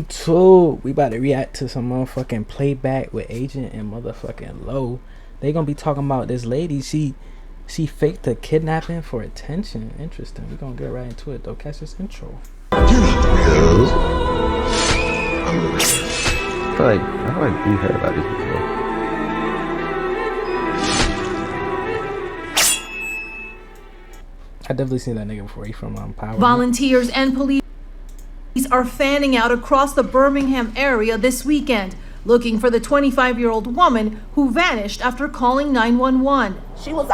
YouTube, we about to react to some motherfucking playback with Agent and motherfucking Low. They gonna be talking about this lady. She faked a kidnapping for attention. Interesting. We gonna get right into it though. Catch this intro. You're not the real. I'm the real. I feel like we heard about this before. I definitely seen that nigga before. He from Power. Volunteers and police are fanning out across the Birmingham area this weekend, looking for the 25-year-old woman who vanished after calling 911. She was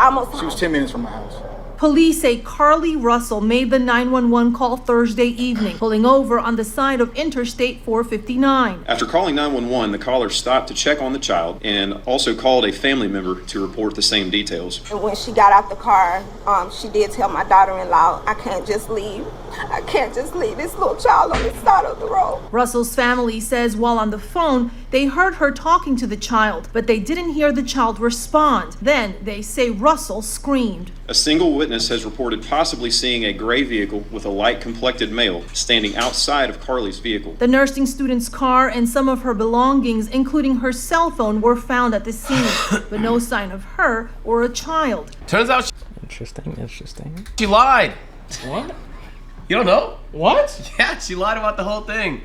10 minutes from my house. Police say Carly Russell made the 911 call Thursday evening, pulling over on the side of Interstate 459. After calling 911, the caller stopped to check on the child and also called a family member to report the same details. When she got out the car, she did tell my daughter-in-law, I can't just leave. I can't just leave this little child on the side of the road. Russell's family says while on the phone, they heard her talking to the child, but they didn't hear the child respond. Then they say Russell screamed. A single witness has reported possibly seeing a gray vehicle with a light-complected male standing outside of Carly's vehicle. The nursing student's car and some of her belongings, including her cell phone, were found at the scene, but no sign of her or a child. Turns out Interesting. she lied. What? You don't know? What? Yeah, she lied about the whole thing.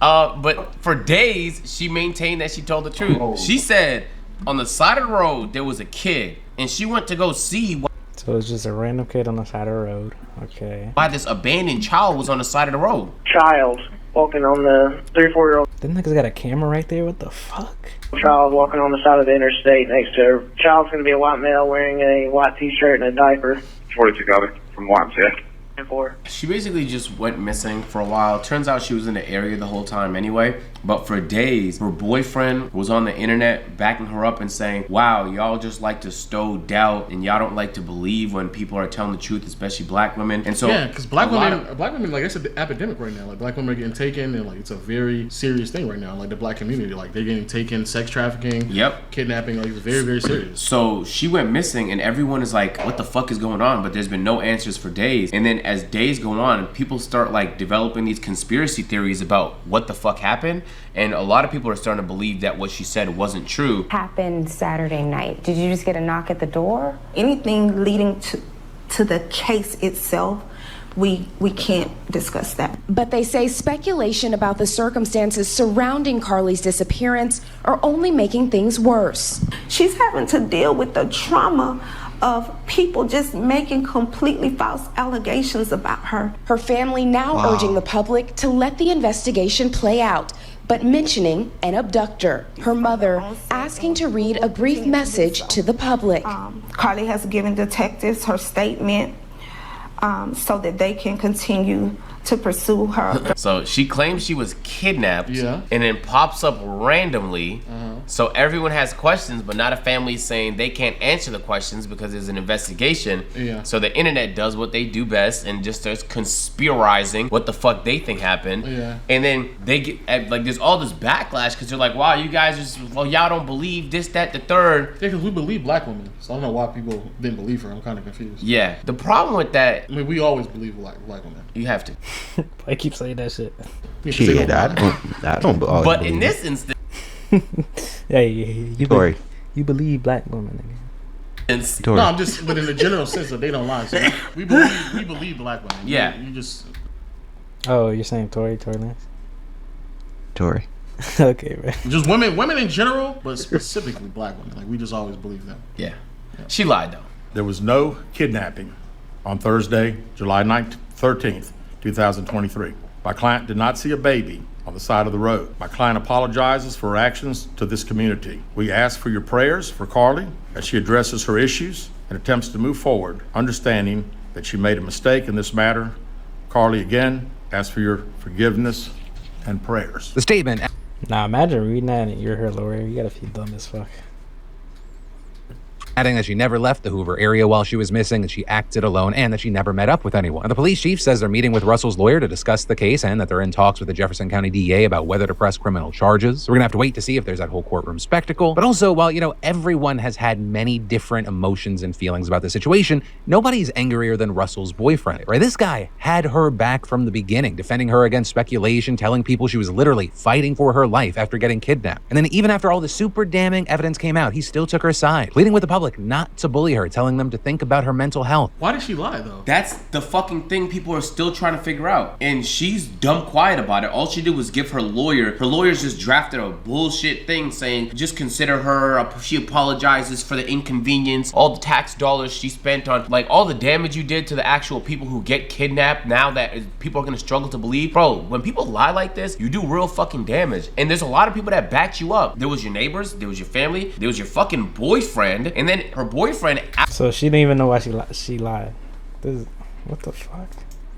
But for days, she maintained that she told the truth. Oh. She said on the side of the road, there was a kid, and she went to go see So it's just a random kid on the side of the road. Okay. why this abandoned child was on the side of the road. Child walking on the 3-4-year-old Them niggas got a camera right there. What the fuck? child walking on the side of the interstate next to her. Child's going to be a white male wearing a white t-shirt and a diaper. 42 copy from YMCA. She basically just went missing for a while. Turns out she was in the area the whole time anyway. But for days, her boyfriend was on the internet backing her up and saying, wow, y'all just like to stow doubt and y'all don't like to believe when people are telling the truth, especially black women. And so yeah, because black women, like, it's an epidemic right now. Like, black women are getting taken, and like, it's a very serious thing right now. Like, the black community, like, they're getting taken, sex trafficking, kidnapping, like, it's very, very serious. So she went missing, and everyone is like, what the fuck is going on? But there's been no answers for days. And then as days go on, people start like developing these conspiracy theories about what the fuck happened. And a lot of people are starting to believe that what she said wasn't true. Happened Saturday night. Did you just get a knock at the door? Anything leading to the case itself, we can't discuss that. But they say speculation about the circumstances surrounding Carly's disappearance are only making things worse. She's having to deal with the trauma of people just making completely false allegations about her. Her family now urging the public to let the investigation play out, but mentioning an abductor. Her mother asking to read a brief message to the public. Carly has given detectives her statement so that they can continue to pursue her. So she claims she was kidnapped and then pops up randomly. So everyone has questions, but not a family saying they can't answer the questions because there's an investigation. So the internet does what they do best and just starts conspirizing what the fuck they think happened. And then they get like, there's all this backlash because they're like, wow, you guys just, well, y'all don't believe this, that, the third. Yeah, because we believe black women. So I don't know why people didn't believe her. I'm kind of confused. Yeah, the problem with that, I mean, we always believe black women. You have to. I keep saying that shit. Shit, I don't. But in this instance, you believe black women. No, I'm just, but in the general sense that they don't lie. So we believe black women. Yeah. You just. Oh, you're saying Tory Lance? Tory. Okay, man. Just women in general, but specifically black women. Like, we just always believe them. Yeah. She lied though. There was no kidnapping on Thursday, July 13th, 2023. My client did not see a baby on the side of the road. My client apologizes for her actions to this community. We ask for your prayers for Carly as she addresses her issues and attempts to move forward, understanding that she made a mistake in this matter. Carly, again, ask for your forgiveness and prayers. The statement. Now imagine reading that and you're her lawyer. You gotta feel dumb as fuck. adding that she never left the Hoover area while she was missing, that she acted alone, and that she never met up with anyone. Now, the police chief says they're meeting with Russell's lawyer to discuss the case and that they're in talks with the Jefferson County DA about whether to press criminal charges. So we're gonna have to wait to see if there's that whole courtroom spectacle. But also, while, you know, everyone has had many different emotions and feelings about the situation, nobody's angrier than Russell's boyfriend, right? This guy had her back from the beginning, defending her against speculation, telling people she was literally fighting for her life after getting kidnapped. And then even after all the super damning evidence came out, he still took her side, pleading with the public not to bully her, telling them to think about her mental health. Why did she lie, though? That's the fucking thing people are still trying to figure out. And she's dumb quiet about it. All she did was give her lawyers just drafted a bullshit thing saying, just consider her, she apologizes for the inconvenience, all the tax dollars she spent on, like, all the damage you did to the actual people who get kidnapped, now that people are gonna struggle to believe. Bro, when people lie like this, you do real fucking damage. And there's a lot of people that backed you up. There was your neighbors, there was your family, there was your fucking boyfriend, and then her boyfriend. So she didn't even know why she lied. What the fuck?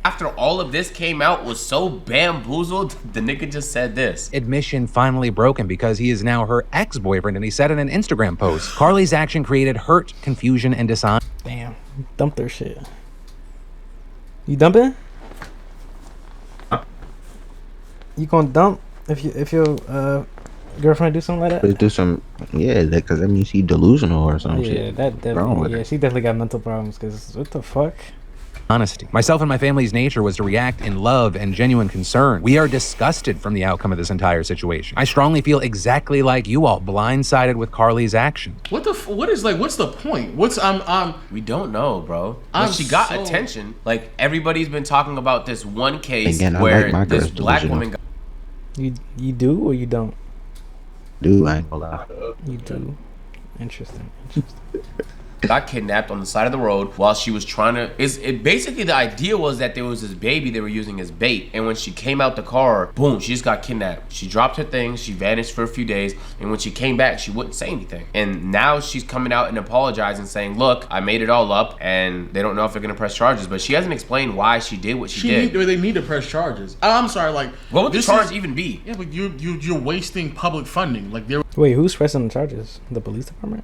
After all of this came out, was so bamboozled, the nigga just said this. Admission finally broken because he is now her ex-boyfriend, and he said in an Instagram post, Carly's action created hurt, confusion, and dishonesty. Damn, dumped her shit. You dumping? You gonna dump if your girlfriend do something like that? Do some, yeah, because that means she delusional or something. Yeah, that definitely. Yeah, she definitely got mental problems. Cause what the fuck? Honesty. Myself and my family's nature was to react in love and genuine concern. We are disgusted from the outcome of this entire situation. I strongly feel exactly like you all, blindsided with Carly's actions. What's the point? We don't know, bro. But she got attention. Like, everybody's been talking about this one case Again, where like this black woman got. You do or you don't? I ain't gonna lie. You do. Interesting. Got kidnapped on the side of the road while she was trying to. Basically the idea was that there was this baby they were using as bait, and when she came out the car, boom, she just got kidnapped. She dropped her things, she vanished for a few days, and when she came back, she wouldn't say anything. And now she's coming out and apologizing, saying, "Look, I made it all up," and they don't know if they're gonna press charges. But she hasn't explained why she did what she did. They need to press charges. I'm sorry, like, what would the charge even be? Yeah, but you're wasting public funding. Like, wait, who's pressing the charges? The police department?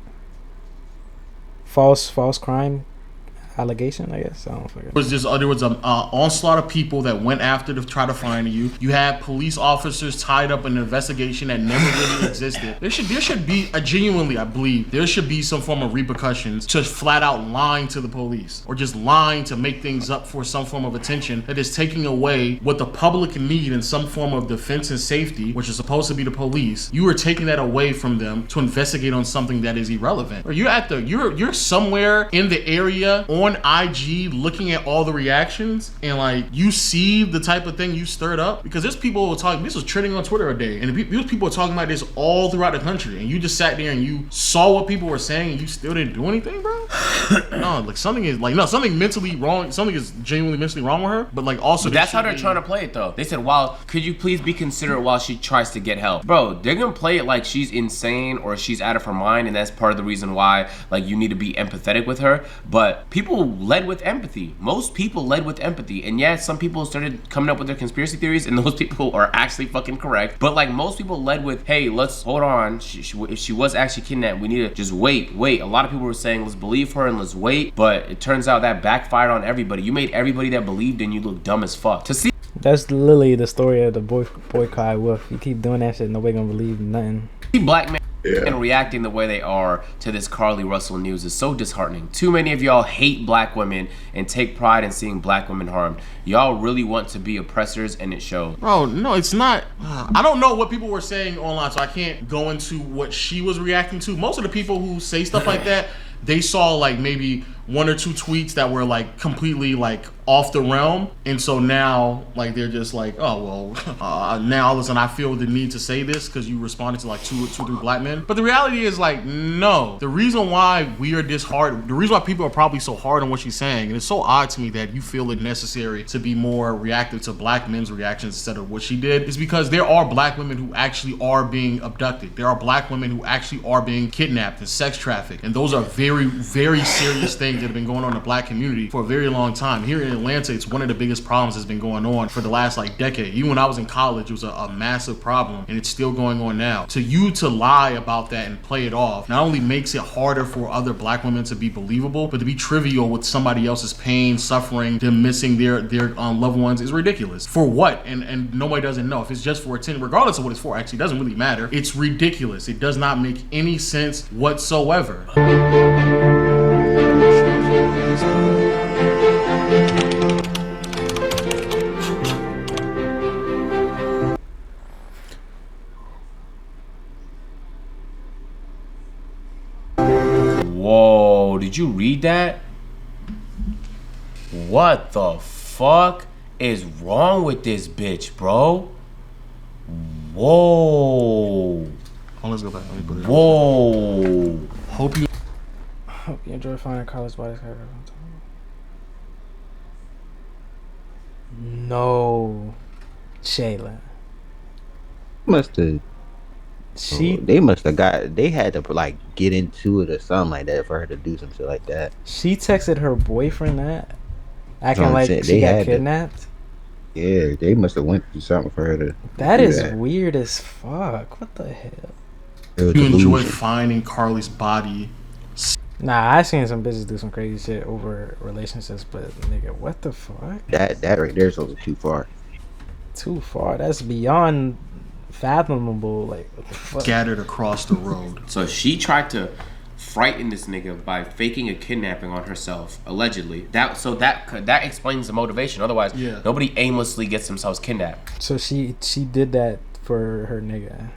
False crime allegation, I guess. I don't know. There was an onslaught of people that went after to try to find you. You had police officers tied up in an investigation that never really existed. There should be genuinely, I believe, there should be some form of repercussions to flat out lying to the police or just lying to make things up for some form of attention that is taking away what the public need in some form of defense and safety, which is supposed to be the police. You are taking that away from them to investigate on something that is irrelevant. Or you're somewhere in the area on IG looking at all the reactions, and like, you see the type of thing you stirred up, because there's people talking, this was trending on Twitter a day, and these people are talking about this all throughout the country, and you just sat there and you saw what people were saying and you still didn't do anything, bro. No, like, something mentally wrong, something is genuinely mentally wrong with her, but like, also that's how they're trying to play it though. They said, "Well, could you please be considerate while she tries to get help?" Bro, they're gonna play it like she's insane or she's out of her mind, and that's part of the reason why, like, you need to be empathetic with her. But people led with empathy. Most people led with empathy, and yeah, some people started coming up with their conspiracy theories, and those people are actually fucking correct. But like, most people led with, "Hey, let's hold on. If she was actually kidnapped, we need to just wait." A lot of people were saying, "Let's believe her and let's wait," but it turns out that backfired on everybody. You made everybody that believed in you look dumb as fuck. To see. That's literally the story of the boycott wolf. You keep doing that shit, nobody gonna believe nothing. Black men and reacting the way they are to this Carly Russell news is so disheartening. Too many of y'all hate black women and take pride in seeing black women harmed. Y'all really want to be oppressors, and it shows. Bro, no, it's not. I don't know what people were saying online, so I can't go into what she was reacting to. Most of the people who say stuff like that, they saw like maybe one or two tweets that were like completely like off the realm, and so now like they're just like, oh well, now all of a sudden I feel the need to say this because you responded to like two or three black men. But the reality is, like, no. The reason why we are this hard, the reason why people are probably so hard on what she's saying, and it's so odd to me that you feel it necessary to be more reactive to black men's reactions instead of what she did, is because there are black women who actually are being abducted. There are black women who actually are being kidnapped and sex trafficked, and those are very, very serious things things that have been going on in the black community for a very long time. Here in Atlanta, it's one of the biggest problems that's been going on for the last like decade. Even when I was in college, it was a massive problem, and it's still going on now. To lie about that and play it off not only makes it harder for other black women to be believable, but to be trivial with somebody else's pain, suffering, them missing their loved ones is ridiculous. For what? And nobody doesn't know. If it's just for attention, regardless of what it's for, actually, it doesn't really matter. It's ridiculous. It does not make any sense whatsoever. Whoa, did you read that? What the fuck is wrong with this bitch, bro? Whoa. Oh, let's go back. Let me put it Whoa. Hope you enjoy finding Carlos bodies. No. Shayla. They must have they had to like get into it or something like that for her to do some shit like that. She texted her boyfriend that, acting like she got kidnapped. Yeah, they must have went through something for her to. That is weird as fuck. What the hell? You enjoy finding Carly's body. Nah, I seen some bitches do some crazy shit over relationships, but nigga, what the fuck? That right there's a little too far. Too far. That's beyond fathomable. Like scattered across the road. So she tried to frighten this nigga by faking a kidnapping on herself, allegedly. That explains the motivation. Otherwise, nobody aimlessly gets themselves kidnapped. So she did that for her nigga.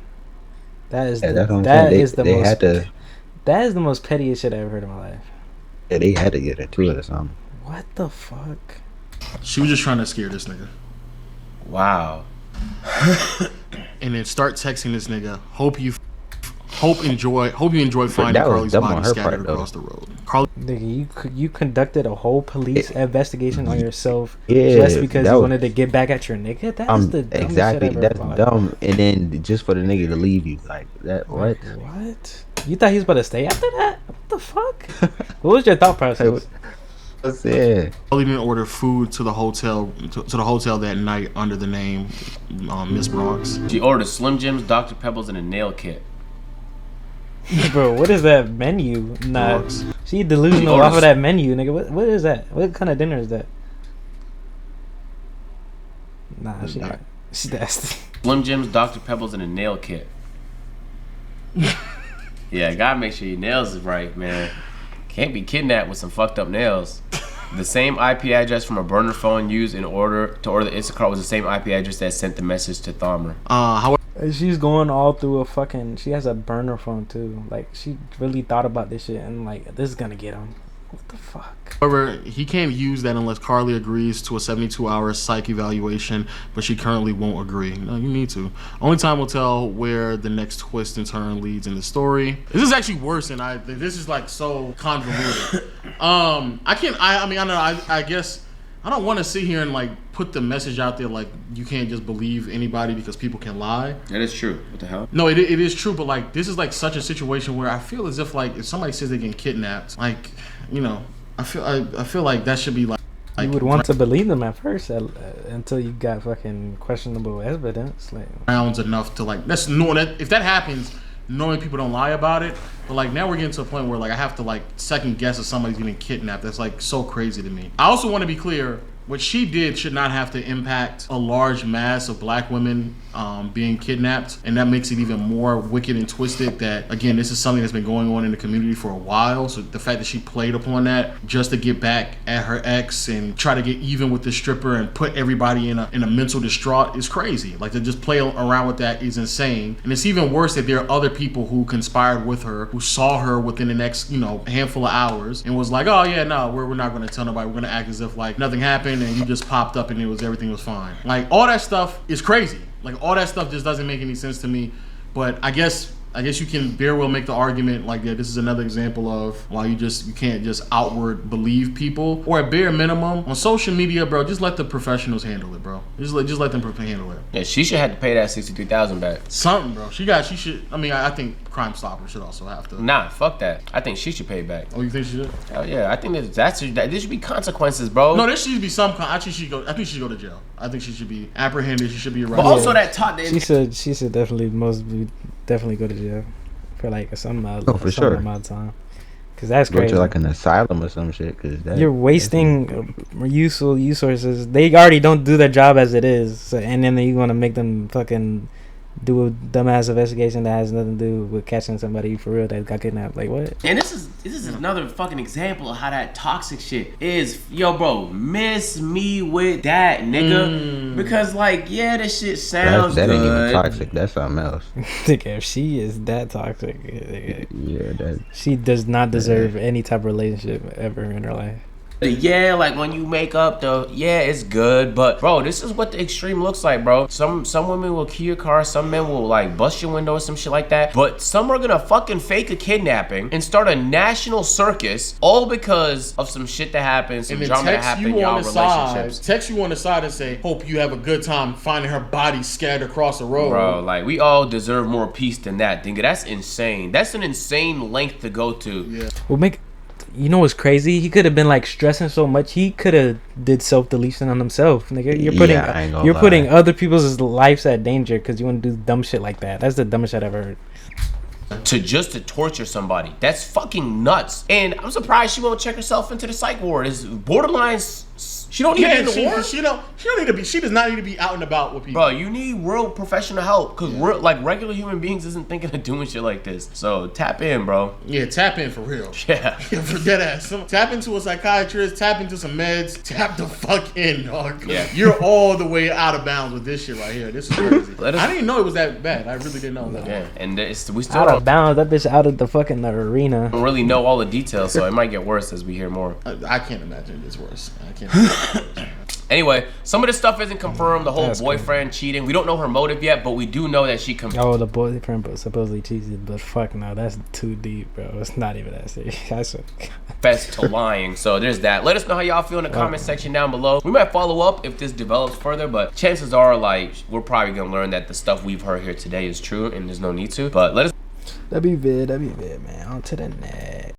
That is that is the most pettiest shit I ever heard in my life. Yeah, they had to get into it or something. What the fuck? She was just trying to scare this nigga. Wow. And then start texting this nigga. Hope you enjoy finding Carly's body scattered across the road. Nigga, you conducted a whole police investigation on yourself just because you wanted to get back at your nigga. That's the dumbest exactly. shit That's ever dumb. And then just for the nigga to leave you like that. What? What? You thought he was about to stay after that? What the fuck? What was your thought process? What's it? Carly didn't order food to the hotel that night under the name Miss Bronx. She ordered Slim Jims, Dr. Pebbles, and a nail kit. Bro, what is that menu? Nah, she delusional off of that menu, nigga. What is that? What kind of dinner is that? Nah, she that's Slim Jims, Dr. Pebbles, and a nail kit. Yeah, gotta make sure your nails is right, man. Can't be kidnapped with some fucked up nails. The same IP address from a burner phone used in order to order the Instacart was the same IP address that sent the message to Tharmer. She's going all through a fucking. She has a burner phone too. Like she really thought about this shit and like this is gonna get him. What the fuck? However, he can't use that unless Carly agrees to a 72-hour psych evaluation, but she currently won't agree. No, you need to. Only time will tell where the next twist and turn leads in the story. This is actually worse than this is like so convoluted. I guess I don't want to sit here and like put the message out there like you can't just believe anybody because people can lie. That is true. What the hell? No, it is true, but like this is like such a situation where I feel as if like if somebody says they get kidnapped, like I feel like that should be like you would want to believe them at first until you got fucking questionable evidence. Like rounds enough to like if that happens. Normally people don't lie about it, but like now we're getting to a point where like I have to like second guess if somebody's getting kidnapped. That's like so crazy to me. I also want to be clear. What she did should not have to impact a large mass of black women being kidnapped, and that makes it even more wicked and twisted that, again, this is something that's been going on in the community for a while, so the fact that she played upon that just to get back at her ex and try to get even with the stripper and put everybody in a mental distraught is crazy. Like, to just play around with that is insane, and it's even worse that there are other people who conspired with her, who saw her within the next, handful of hours and was like, oh yeah, no, we're not going to tell nobody, we're going to act as if like nothing happened and you just popped up and everything was fine. Like, all that stuff is crazy. Like, all that stuff just doesn't make any sense to me. But I guess I guess you can very well make the argument like that. This is another example of why you can't just outward believe people, or at bare minimum on social media, bro. Just let the professionals handle it, bro. Just let them handle it. Yeah, she should have to pay that $63,000 back. Something, bro. She should. I mean, I think Crime Stoppers should also have to. Nah, fuck that. I think she should pay it back. Oh, you think she should? Hell yeah. I think there should be consequences, bro. No, there should be some. I think she should go to jail. I think she should be apprehended. She should be arrested. But also that talk. She should definitely go to jail for like some amount of time. Cause that's crazy. Go to like an asylum or some shit. Cause you're wasting useful resources. They already don't do their job as it is, so, and then you want to make them fucking do a dumbass investigation that has nothing to do with catching somebody for real that got kidnapped. Like what? And this is another fucking example of how that toxic shit is. Yo, bro, miss me with that, nigga. Because like, yeah, this shit sounds that good. ain't even toxic. That's something else. If she is that toxic, she does not deserve any type of relationship ever in her life. Yeah, like when you make up it's good, but bro, this is what the extreme looks like, bro. Some women will key your car, some men will like bust your window or some shit like that, but some are gonna fucking fake a kidnapping and start a national circus all because of some shit that happened, some drama that happened in y'all relationships. Text you on the side and say, hope you have a good time finding her body scattered across the road. Bro, like we all deserve more peace than that, nigga. That's insane. That's an insane length to go to. Yeah. Well, you know what's crazy? He could have been like stressing so much. He could have did self-deletion on himself. Nigga, you're putting other people's lives at danger because you want to do dumb shit like that. That's the dumbest shit I've ever heard. To torture somebody. That's fucking nuts. And I'm surprised she won't check herself into the psych ward. It's borderline. She don't need to be in the ward. She don't need to be. She does not need to be out and about with people. Bro, you need real professional help because we're like regular human beings isn't thinking of doing shit like this. So tap in, bro. Yeah, tap in for real. Yeah, for dead ass. Tap into a psychiatrist. Tap into some meds. Tap the fuck in, dog. Yeah, you're all the way out of bounds with this shit right here. This is crazy. I didn't know it was that bad. I really didn't know that. Yeah, and we still out of bounds. That bitch out of the fucking arena. Don't really know all the details, so it might get worse as we hear more. I can't imagine it gets worse. I can't. Anyway, some of this stuff isn't confirmed. The whole boyfriend cheating. We don't know her motive yet, but we do know that she the boyfriend supposedly cheated, but fuck no, that's too deep, bro. It's not even that serious. Confessed to lying. So there's that. Let us know how y'all feel in the comment section down below. We might follow up if this develops further, but chances are like we're probably gonna learn that the stuff we've heard here today is true and there's no need to. But let us. That'd be vid, man. On to the next.